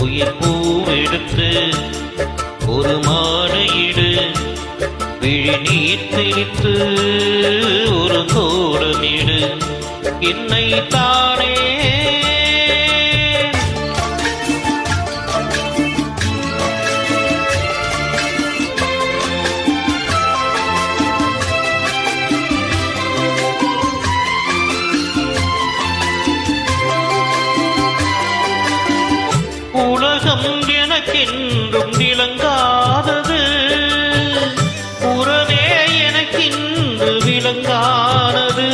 உயிர் பூவெடுத்து ஒரு மாலையிடு விழி நீர் தெளித்து ஒரு கோலமிடு என்னை தானே உலகம் எனக்கென்றும் விளங்காதது புறமே எனக்கின்று விளங்கானது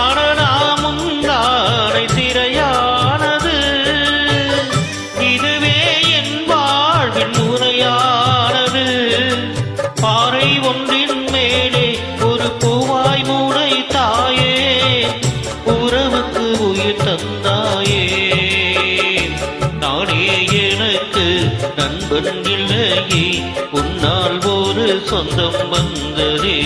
அனலாமும் தானை திரையானது இதுவே என் வாழ்வின் முறையானது பாறை ஒன்றின் மேலே ஒரு பூவாய் மூளை தாயே உறவுக்கு உயிர் தந்தாயே நானே எனக்கு நண்பன் இல்லையே உன்னால் ஒரு சொந்தம் வந்ததே